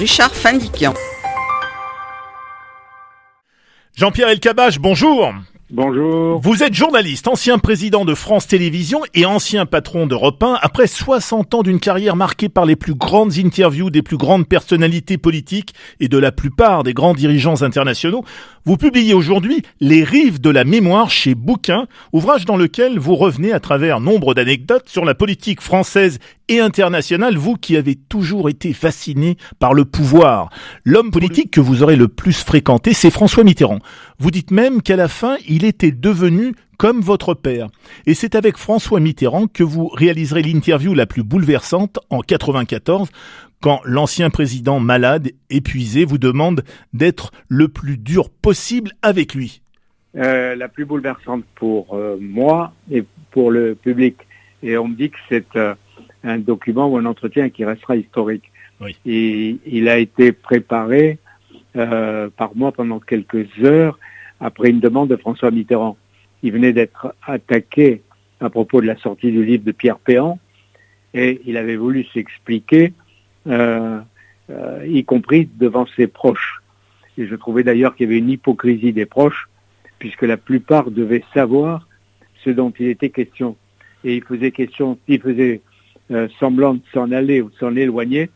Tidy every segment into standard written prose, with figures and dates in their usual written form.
Richard Findiquian. Jean-Pierre Elkabbach, bonjour. Bonjour. Vous êtes journaliste, ancien président de France Télévisions et ancien patron d'Europe 1. Après 60 ans d'une carrière marquée par les plus grandes interviews des plus grandes personnalités politiques et de la plupart des grands dirigeants internationaux, vous publiez aujourd'hui Les Rives de la mémoire chez Bouquin, ouvrage dans lequel vous revenez à travers nombre d'anecdotes sur la politique française et internationale, vous qui avez toujours été fasciné par le pouvoir. L'homme politique que vous aurez le plus fréquenté, c'est François Mitterrand. Vous dites même qu'à la fin, il était devenu comme votre père. Et c'est avec François Mitterrand que vous réaliserez l'interview la plus bouleversante en 1994, quand l'ancien président malade, épuisé, vous demande d'être le plus dur possible avec lui. La plus bouleversante pour moi et pour le public. Et on me dit que c'est un document ou un entretien qui restera historique. Oui. Et il a été préparé par moi pendant quelques heures après une demande de François Mitterrand. Il venait d'être attaqué à propos de la sortie du livre de Pierre Péan et il avait voulu s'expliquer, y compris devant ses proches. Et je trouvais d'ailleurs qu'il y avait une hypocrisie des proches puisque la plupart devaient savoir ce dont il était question. Et il faisait semblant de s'en aller ou de s'en éloigner.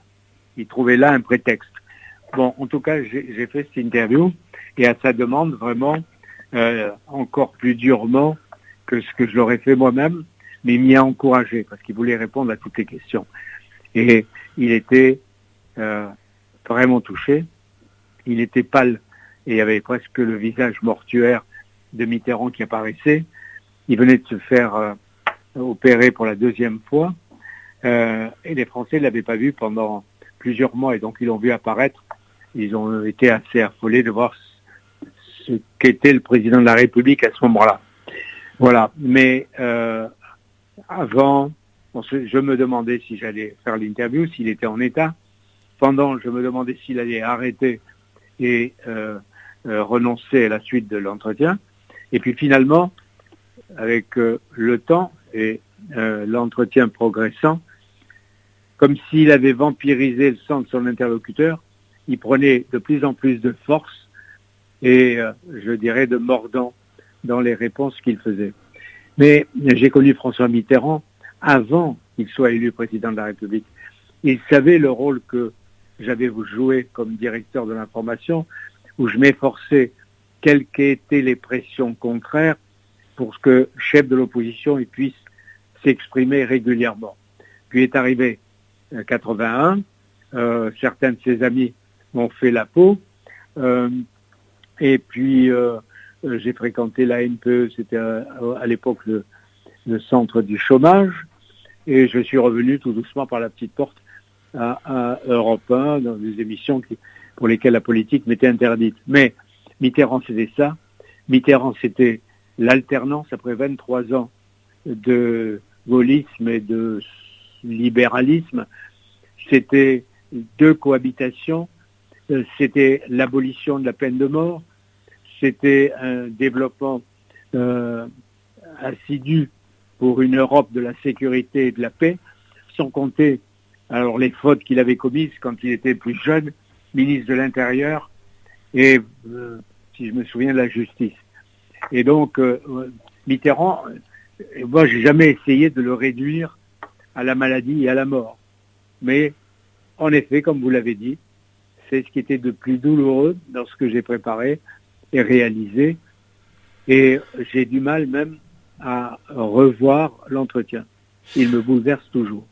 Il trouvait là un prétexte. Bon, en tout cas, j'ai fait cette interview et à sa demande, vraiment, encore plus durement que ce que je l'aurais fait moi-même, mais il m'y a encouragé parce qu'il voulait répondre à toutes les questions. Et il était vraiment touché. Il était pâle et il y avait presque le visage mortuaire de Mitterrand qui apparaissait. Il venait de se faire opérer pour la deuxième fois et les Français ne l'avaient pas vu pendant plusieurs mois et donc ils l'ont vu apparaître. Ils ont été assez affolés de voir ce qu'était le président de la République à ce moment-là. Voilà. Mais avant, je me demandais si j'allais faire l'interview, s'il était en état. Pendant, je me demandais s'il allait arrêter et renoncer à la suite de l'entretien. Et puis finalement, avec le temps et l'entretien progressant, comme s'il avait vampirisé le sang de son interlocuteur, il prenait de plus en plus de force et, je dirais, de mordant dans les réponses qu'il faisait. Mais j'ai connu François Mitterrand avant qu'il soit élu président de la République. Il savait le rôle que j'avais joué comme directeur de l'information, où je m'efforçais, quelles qu'étaient les pressions contraires, pour que chef de l'opposition il puisse s'exprimer régulièrement. Puis est arrivé 81, certains de ses amis m'ont fait la peau, et puis j'ai fréquenté la NPE, c'était à l'époque le centre du chômage, et je suis revenu tout doucement par la petite porte à Europe 1, dans des émissions pour lesquelles la politique m'était interdite. Mais Mitterrand, c'était ça. Mitterrand, c'était l'alternance après 23 ans de gaullisme et de libéralisme. C'était deux cohabitations. C'était l'abolition de la peine de mort. C'était un développement assidu pour une Europe de la sécurité et de la paix, sans compter alors les fautes qu'il avait commises quand il était plus jeune, ministre de l'Intérieur et, si je me souviens, de la Justice. Et donc, Mitterrand, moi, j'ai jamais essayé de le réduire à la maladie et à la mort. Mais, en effet, comme vous l'avez dit, c'est ce qui était de plus douloureux dans ce que j'ai préparé et réalisé. Et j'ai du mal même à revoir l'entretien. Il me bouleverse toujours.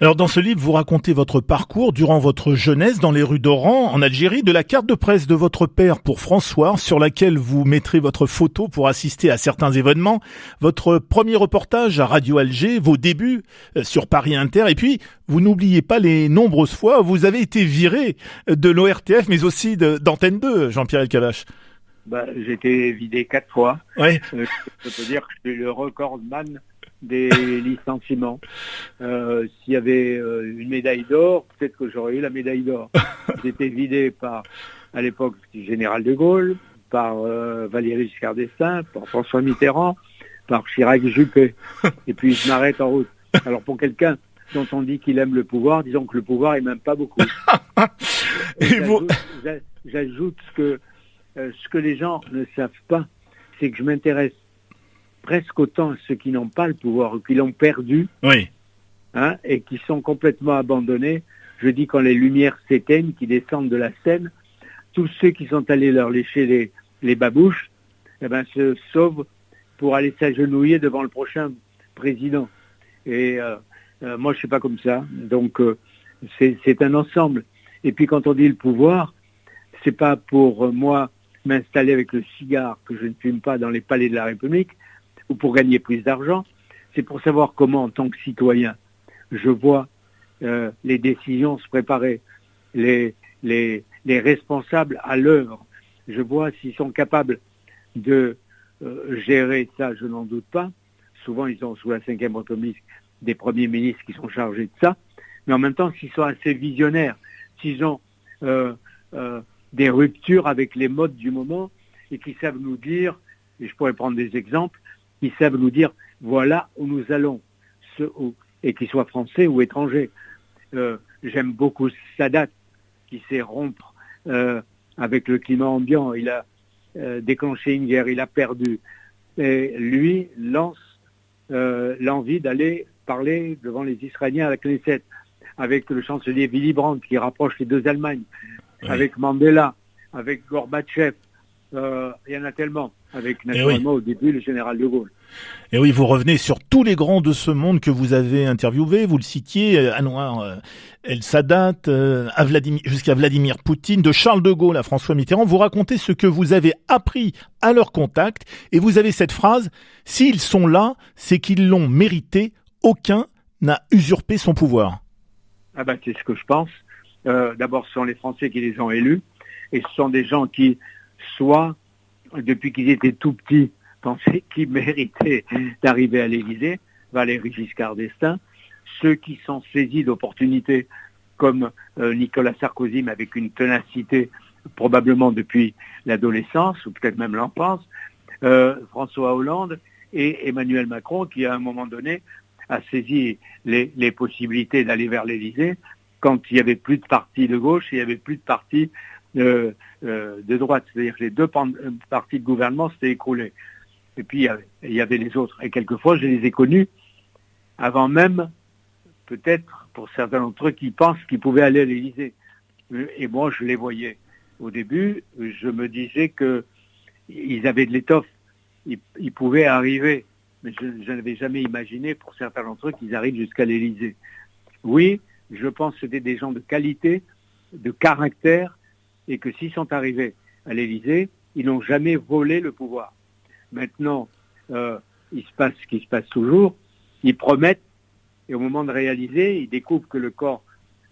Alors dans ce livre, vous racontez votre parcours durant votre jeunesse dans les rues d'Oran, en Algérie, de la carte de presse de votre père pour François, sur laquelle vous mettrez votre photo pour assister à certains événements, votre premier reportage à Radio Alger, vos débuts sur Paris Inter, et puis vous n'oubliez pas les nombreuses fois où vous avez été viré de l'ORTF, mais aussi d'Antenne 2, Jean-Pierre Elkabbach. J'ai été vidé 4 fois. Ouais. Je peux dire que je suis le recordman des licenciements. S'il y avait une médaille d'or, peut-être que j'aurais eu la médaille d'or. J'étais vidé par, à l'époque, du général de Gaulle, par Valéry Giscard d'Estaing, par François Mitterrand, par Chirac Juppé. Et puis je m'arrête en route. Alors pour quelqu'un dont on dit qu'il aime le pouvoir, disons que le pouvoir, il m'aime pas beaucoup. J'ajoute que ce que les gens ne savent pas, c'est que je m'intéresse presque autant à ceux qui n'ont pas le pouvoir ou qui l'ont perdu, oui. Et qui sont complètement abandonnés. Je dis quand les lumières s'éteignent, qui descendent de la scène, tous ceux qui sont allés leur lécher les babouches, se sauvent pour aller s'agenouiller devant le prochain président. Et moi, je suis pas comme ça. Donc, c'est un ensemble. Et puis, quand on dit le pouvoir, c'est pas pour moi m'installer avec le cigare que je ne fume pas dans les palais de la République ou pour gagner plus d'argent. C'est pour savoir comment, en tant que citoyen, je vois les décisions se préparer, les responsables à l'œuvre. Je vois s'ils sont capables de gérer ça, je n'en doute pas. Souvent, ils ont sous la Ve République des premiers ministres qui sont chargés de ça. Mais en même temps, s'ils sont assez visionnaires, s'ils ont des ruptures avec les modes du moment et qui savent nous dire, et je pourrais prendre des exemples, qui savent nous dire voilà où nous allons, et qu'ils soient français ou étrangers. J'aime beaucoup Sadat qui sait rompre avec le climat ambiant. Il a déclenché une guerre, il a perdu. Et lui lance l'envie d'aller parler devant les Israéliens à la Knesset, avec le chancelier Willy Brandt qui rapproche les deux Allemagnes, oui. Avec Mandela, avec Gorbatchev, il y en a tellement, avec naturellement au début le général de Gaulle. Et oui, vous revenez sur tous les grands de ce monde que vous avez interviewés, vous le citiez, Anouar El Sadat, jusqu'à Vladimir Poutine, de Charles de Gaulle à François Mitterrand. Vous racontez ce que vous avez appris à leur contact et vous avez cette phrase « S'ils sont là, c'est qu'ils l'ont mérité, aucun n'a usurpé son pouvoir ». C'est ce que je pense. D'abord, ce sont les Français qui les ont élus et ce sont des gens qui, soit depuis qu'ils étaient tout petits, pensaient qu'ils méritaient d'arriver à l'Élysée, Valéry Giscard d'Estaing, ceux qui sont saisis d'opportunités comme Nicolas Sarkozy, mais avec une ténacité probablement depuis l'adolescence ou peut-être même l'enfance, François Hollande et Emmanuel Macron qui à un moment donné a saisi les possibilités d'aller vers l'Élysée quand il n'y avait plus de partis de gauche, il n'y avait plus de partis de droite. C'est-à-dire que les deux partis de gouvernement s'étaient écroulés. Et puis il y avait les autres. Et quelquefois, je les ai connus avant même, peut-être, pour certains d'entre eux qui pensent qu'ils pouvaient aller à l'Élysée. Et moi, je les voyais. Au début, je me disais qu'ils avaient de l'étoffe. Ils pouvaient arriver. Mais je n'avais jamais imaginé, pour certains d'entre eux, qu'ils arrivent jusqu'à l'Élysée. Oui, je pense que c'était des gens de qualité, de caractère, et que s'ils sont arrivés à l'Élysée, ils n'ont jamais volé le pouvoir. Maintenant, il se passe ce qui se passe toujours. Ils promettent, et au moment de réaliser, ils découvrent que le corps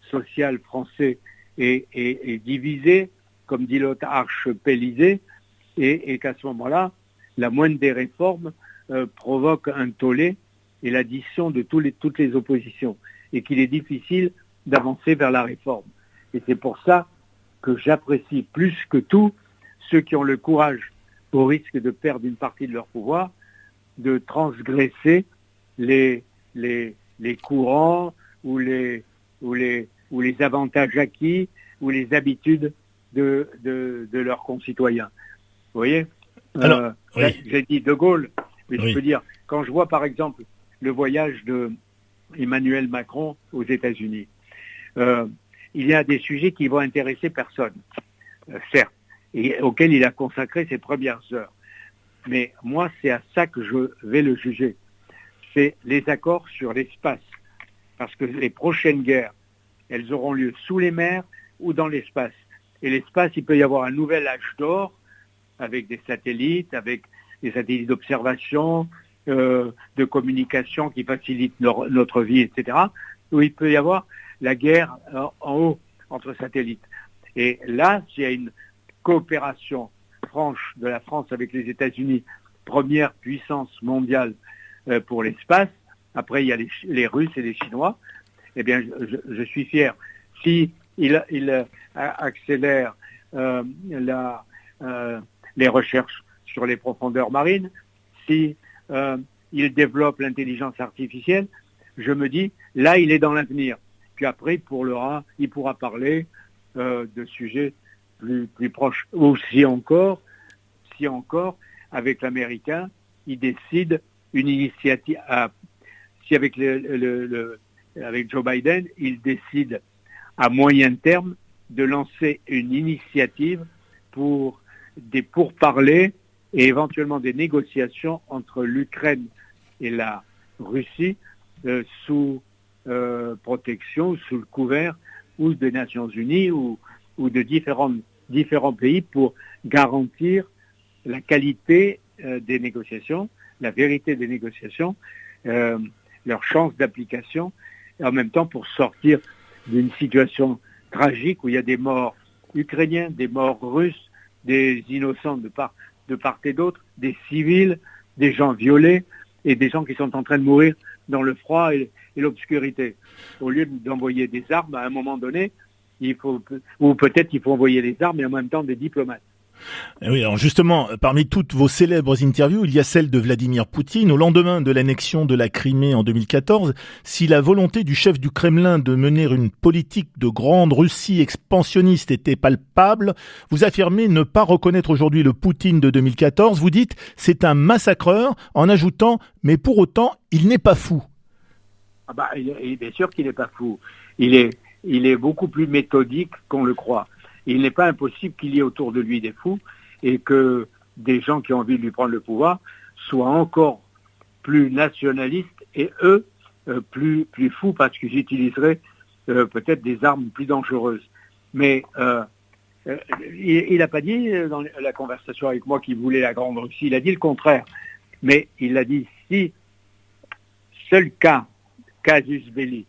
social français est divisé, comme dit l'autre arche-pélisé, et qu'à ce moment-là, la moindre des réformes provoque un tollé et l'addition de toutes les oppositions, et qu'il est difficile d'avancer vers la réforme. Et c'est pour ça que j'apprécie plus que tout ceux qui ont le courage, au risque de perdre une partie de leur pouvoir, de transgresser les courants ou les avantages acquis ou les habitudes de leurs concitoyens. Vous voyez, j'ai dit De Gaulle, mais je peux dire, quand je vois par exemple le voyage de Emmanuel Macron aux États-Unis, il y a des sujets qui vont intéresser personne, certes, et auxquels il a consacré ses premières heures. Mais moi, c'est à ça que je vais le juger. C'est les accords sur l'espace. Parce que les prochaines guerres, elles auront lieu sous les mers ou dans l'espace. Et l'espace, il peut y avoir un nouvel âge d'or avec des satellites d'observation, de communication qui facilitent notre vie, etc. Où il peut y avoir la guerre en haut entre satellites. Et là, s'il y a une coopération franche de la France avec les États-Unis, première puissance mondiale pour l'espace, après il y a les Russes et les Chinois, eh bien je suis fier. Si il accélère les recherches sur les profondeurs marines, si il développe l'intelligence artificielle, je me dis, là, il est dans l'avenir. Puis après, il pourra parler de sujets plus proches. Ou si encore, avec l'Américain, il décide une initiative. Si avec avec Joe Biden, il décide à moyen terme de lancer une initiative pour des pourparlers et éventuellement des négociations entre l'Ukraine et la Russie sous protection, sous le couvert ou des Nations Unies ou de différents pays pour garantir la qualité des négociations, la vérité des négociations, leur chance d'application, et en même temps pour sortir d'une situation tragique où il y a des morts ukrainiens, des morts russes, des innocents de part et d'autre, des civils, des gens violés et des gens qui sont en train de mourir dans le froid et l'obscurité. Au lieu d'envoyer des armes, à un moment donné, il faut envoyer des armes et en même temps des diplomates. Oui, alors justement, parmi toutes vos célèbres interviews, il y a celle de Vladimir Poutine au lendemain de l'annexion de la Crimée en 2014. Si la volonté du chef du Kremlin de mener une politique de grande Russie expansionniste était palpable, vous affirmez ne pas reconnaître aujourd'hui le Poutine de 2014. Vous dites c'est un massacreur en ajoutant mais pour autant il n'est pas fou. Bien sûr qu'il n'est pas fou. Il est beaucoup plus méthodique qu'on le croit. Il n'est pas impossible qu'il y ait autour de lui des fous et que des gens qui ont envie de lui prendre le pouvoir soient encore plus nationalistes et eux plus fous parce qu'ils utiliseraient peut-être des armes plus dangereuses. Mais il n'a pas dit dans la conversation avec moi qu'il voulait la grande Russie, il a dit le contraire. Mais il a dit si, seul casus belli,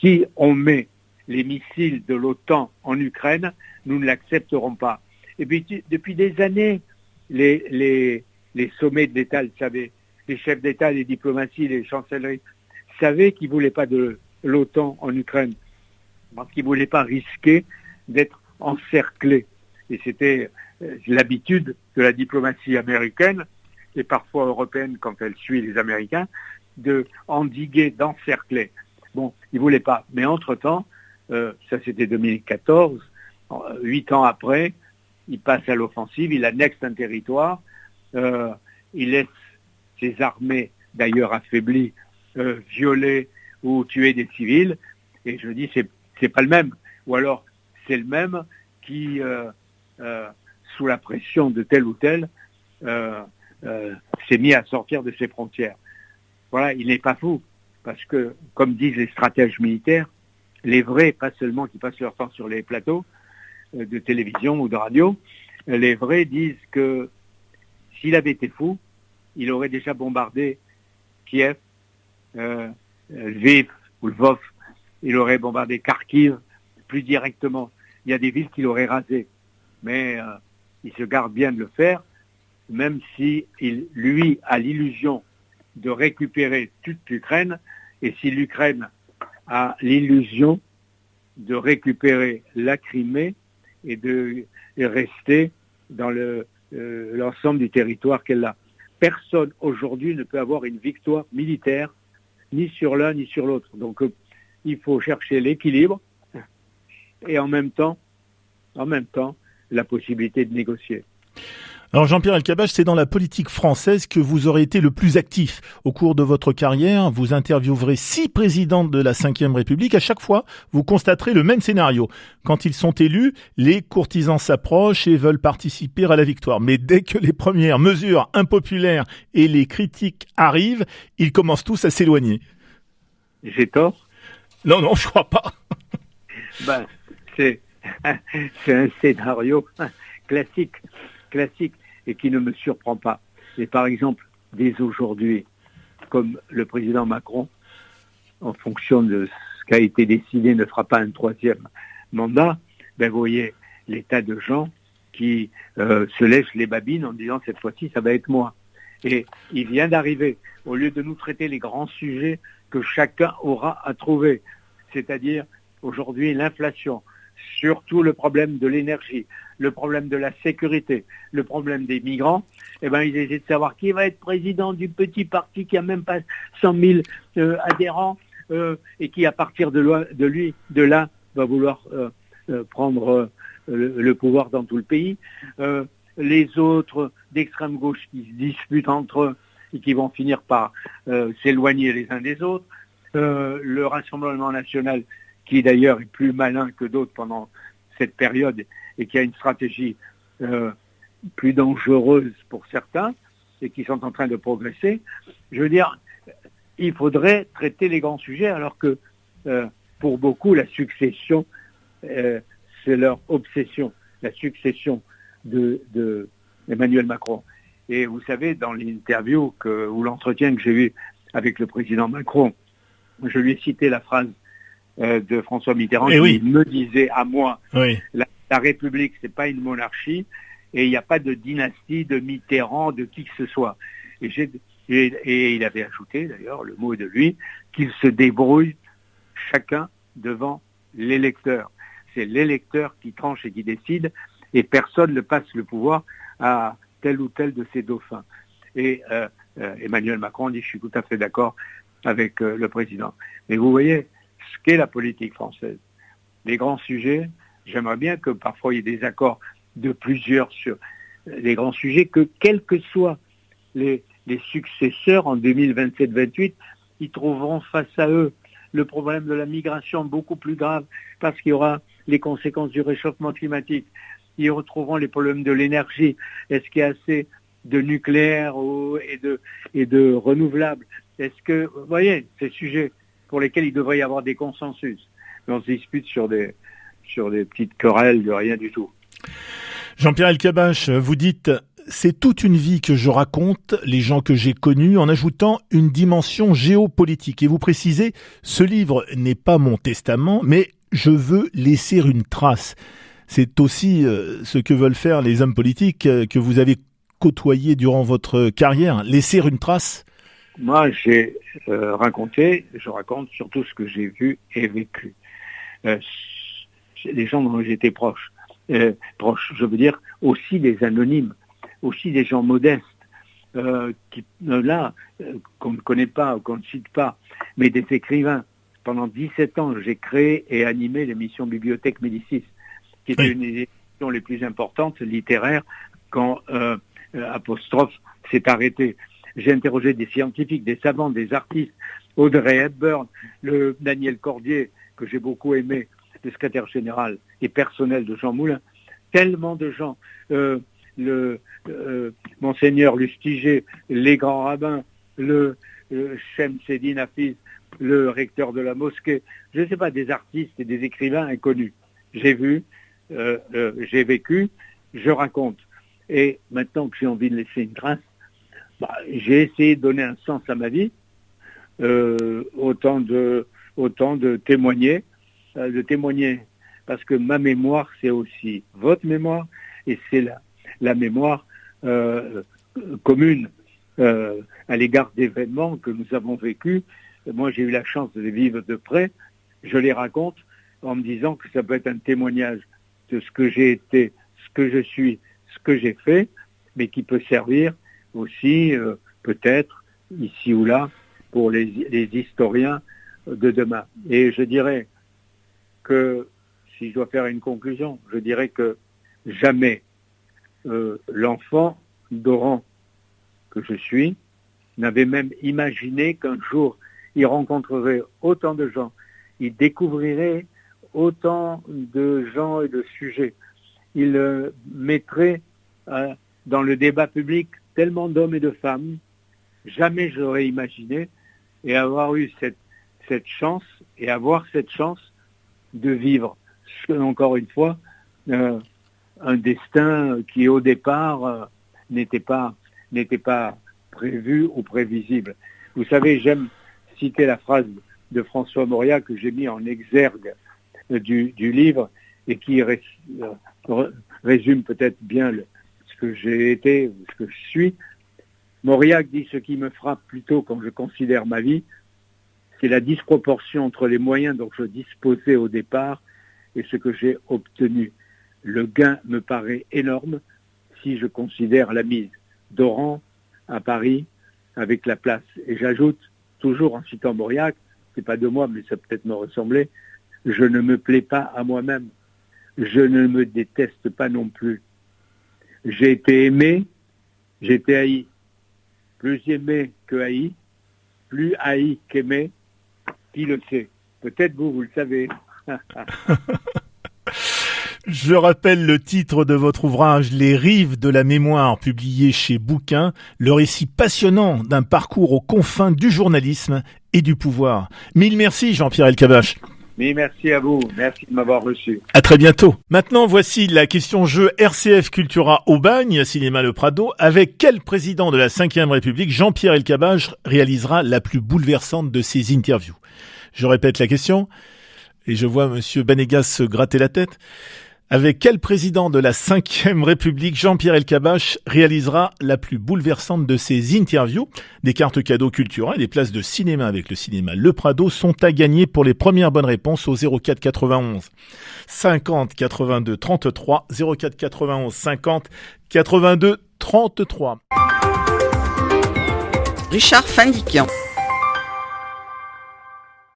si on met les missiles de l'OTAN en Ukraine, nous ne l'accepterons pas. Et puis, depuis des années, les sommets de l'État le savaient, les chefs d'État, les diplomaties, les chancelleries savaient qu'ils ne voulaient pas de l'OTAN en Ukraine, parce qu'ils ne voulaient pas risquer d'être encerclés. Et c'était l'habitude de la diplomatie américaine, et parfois européenne quand elle suit les Américains, de endiguer, d'encercler. Bon, ils ne voulaient pas. Mais entre-temps, ça c'était 2014, 8 ans après, il passe à l'offensive, il annexe un territoire, il laisse ses armées, d'ailleurs affaiblies, violer ou tuer des civils, et je dis c'est pas le même, ou alors c'est le même qui, sous la pression de tel ou tel, s'est mis à sortir de ses frontières. Voilà, il n'est pas fou, parce que, comme disent les stratèges militaires, les vrais, pas seulement qui passent leur temps sur les plateaux de télévision ou de radio, les vrais disent que s'il avait été fou, il aurait déjà bombardé Kiev, Lviv ou Lvov, il aurait bombardé Kharkiv plus directement. Il y a des villes qu'il aurait rasées, mais il se garde bien de le faire, même si lui a l'illusion de récupérer toute l'Ukraine, et si l'Ukraine a l'illusion de récupérer la Crimée et de rester dans l'ensemble du territoire qu'elle a. Personne aujourd'hui ne peut avoir une victoire militaire, ni sur l'un ni sur l'autre. Donc il faut chercher l'équilibre et en même temps, la possibilité de négocier. Alors Jean-Pierre Elkabbach, c'est dans la politique française que vous aurez été le plus actif. Au cours de votre carrière, vous interviewerez 6 présidents de la Ve République. À chaque fois, vous constaterez le même scénario. Quand ils sont élus, les courtisans s'approchent et veulent participer à la victoire. Mais dès que les premières mesures impopulaires et les critiques arrivent, ils commencent tous à s'éloigner. J'ai tort ? Non, je crois pas. C'est un scénario classique et qui ne me surprend pas. Et par exemple, dès aujourd'hui, comme le président Macron, en fonction de ce qui a été décidé, ne fera pas un 3e mandat, vous voyez l'état de gens qui se lèchent les babines en disant cette fois-ci, ça va être moi. Et il vient d'arriver, au lieu de nous traiter les grands sujets que chacun aura à trouver, c'est-à-dire aujourd'hui l'inflation, surtout le problème de l'énergie, le problème de la sécurité, le problème des migrants, ils essaient de savoir qui va être président du petit parti qui a même pas 100 000 adhérents et qui, à partir de là, va vouloir prendre le pouvoir dans tout le pays. Les autres d'extrême gauche qui se disputent entre eux et qui vont finir par s'éloigner les uns des autres. Le Rassemblement national, qui d'ailleurs est plus malin que d'autres pendant cette période et qui a une stratégie plus dangereuse pour certains et qui sont en train de progresser. Je veux dire, il faudrait traiter les grands sujets alors que pour beaucoup, la succession, c'est leur obsession, la succession de Emmanuel Macron. Et vous savez, dans l'interview ou l'entretien que j'ai eu avec le président Macron, je lui ai cité la phrase de François Mitterrand qui me disait à moi, la République, c'est pas une monarchie et il n'y a pas de dynastie de Mitterrand, de qui que ce soit. Et il avait ajouté, d'ailleurs, le mot de lui, qu'il se débrouille chacun devant l'électeur. C'est l'électeur qui tranche et qui décide et personne ne passe le pouvoir à tel ou tel de ses dauphins. Et Emmanuel Macron dit, je suis tout à fait d'accord avec le président. Mais vous voyez ce qu'est la politique française. Les grands sujets, j'aimerais bien que parfois il y ait des accords de plusieurs sur les grands sujets, que quels que soient les successeurs en 2027-28, ils trouveront face à eux le problème de la migration beaucoup plus grave parce qu'il y aura les conséquences du réchauffement climatique. Ils retrouveront les problèmes de l'énergie. Est-ce qu'il y a assez de nucléaire et de renouvelables? Est-ce que, vous voyez, ces sujets pour lesquels il devrait y avoir des consensus. Mais on se dispute sur des petites querelles de rien du tout. Jean-Pierre Elkabbach, vous dites « C'est toute une vie que je raconte, les gens que j'ai connus, en ajoutant une dimension géopolitique. » Et vous précisez « Ce livre n'est pas mon testament, mais je veux laisser une trace. » C'est aussi ce que veulent faire les hommes politiques que vous avez côtoyés durant votre carrière, laisser une trace. Moi, je raconte surtout ce que j'ai vu et vécu. Les gens dont j'étais proche, je veux dire aussi des anonymes, aussi des gens modestes, qu'on ne connaît pas ou qu'on ne cite pas, mais des écrivains. Pendant 17 ans, j'ai créé et animé l'émission Bibliothèque Médicis, qui était une des émissions les plus importantes littéraires quand Apostrophe s'est arrêté. J'ai interrogé des scientifiques, des savants, des artistes, Audrey Hepburn, le Daniel Cordier, que j'ai beaucoup aimé, le secrétaire général et personnel de Jean Moulin, tellement de gens, Monseigneur Lustiger, les grands rabbins, le Shemseddin Hafiz, le recteur de la mosquée, je ne sais pas, des artistes et des écrivains inconnus. J'ai vu, j'ai vécu, je raconte. Et maintenant que j'ai envie de laisser une trace, j'ai essayé de donner un sens à ma vie, autant de témoigner, parce que ma mémoire, c'est aussi votre mémoire, et c'est la mémoire commune à l'égard d'événements que nous avons vécus. Moi, j'ai eu la chance de les vivre de près. Je les raconte en me disant que ça peut être un témoignage de ce que j'ai été, ce que je suis, ce que j'ai fait, mais qui peut servir aussi, peut-être, ici ou là, pour les historiens de demain. Et je dirais que, si je dois faire une conclusion, je dirais que jamais l'enfant d'Oran que je suis n'avait même imaginé qu'un jour il rencontrerait autant de gens, il découvrirait autant de gens et de sujets, il mettrait dans le débat public tellement d'hommes et de femmes. Jamais je l'aurais imaginé, et avoir eu cette chance, et avoir cette chance de vivre, encore une fois, un destin qui au départ n'était pas prévu ou prévisible. Vous savez, j'aime citer la phrase de François Mauriac que j'ai mis en exergue du livre et qui résume peut-être bien ce que j'ai été, ce que je suis. Mauriac dit: ce qui me frappe plutôt quand je considère ma vie, c'est la disproportion entre les moyens dont je disposais au départ et ce que j'ai obtenu. Le gain me paraît énorme si je considère la mise d'Oran à Paris avec la place. Et j'ajoute, toujours en citant Mauriac, c'est pas de moi, mais ça peut-être me ressembler, je ne me plais pas à moi-même. Je ne me déteste pas non plus. J'ai été aimé, j'ai été haï. Plus aimé que haï, plus haï qu'aimé, qui le sait? Peut-être vous le savez. Je rappelle le titre de votre ouvrage, Les rives de la mémoire, publié chez Bouquin, le récit passionnant d'un parcours aux confins du journalisme et du pouvoir. Mille merci Jean-Pierre Elkabbach. Mais merci à vous, merci de m'avoir reçu. À très bientôt. Maintenant, voici la question jeu RCF Cultura Aubagne, Cinéma Le Prado. Avec quel président de la Ve République Jean-Pierre Elkabbach réalisera la plus bouleversante de ses interviews? Je répète la question, et je vois Monsieur Banegas se gratter la tête. Avec quel président de la Ve République Jean-Pierre Elkabbach réalisera la plus bouleversante de ses interviews? Des cartes cadeaux culturelles et des places de cinéma avec le cinéma Le Prado sont à gagner pour les premières bonnes réponses au 04 91 50 82 33 04 91 50 82 33. Richard Findiquian.